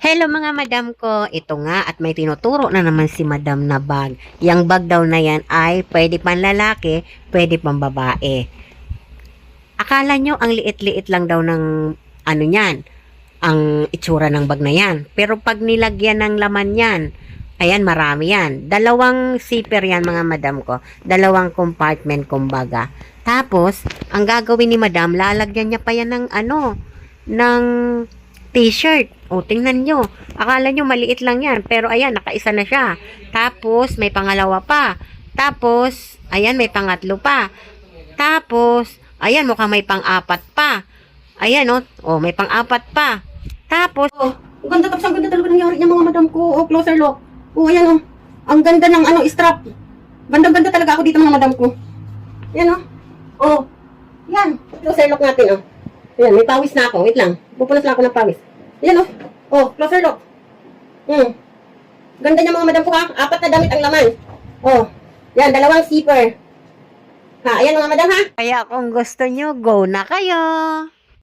Hello mga madam ko, ito nga at may tinuturo na naman si madam na bag. Yang bag daw na yan ay pwede pang lalaki, pwede pang babae. Akala nyo ang liit-liit lang daw ng ano yan, ang itsura ng bag na yan. Pero pag nilagyan ng laman yan, ayan marami yan. Dalawang zipper yan mga madam ko, dalawang compartment kumbaga. Tapos, ang gagawin ni madam, lalagyan niya pa yan ng ng t-shirt. O, tingnan nyo. Akala nyo maliit lang yan. Pero ayan, nakaisa na siya. Tapos, may pangalawa pa. Tapos, ayan, may pangatlo pa. Tapos, ayan, mukhang may pang-apat pa. Ayan, oh, may pang-apat pa. Tapos, Ang ganda, tapos ang ganda talaga nangyari niya mga madam ko. Closer look. Ayan Ang ganda ng strap. Ganda-ganda talaga ako dito mga madam ko. Ayan yan. Closer look natin Ayan, may pawis na ako. Wait lang. Pupunas lang ako ng pawis. Ayan closer look. Ganda niya mga madam ko Apat na damit ang laman. Yan, dalawang zipper. Ayan mga madam kaya kung gusto nyo, go na kayo.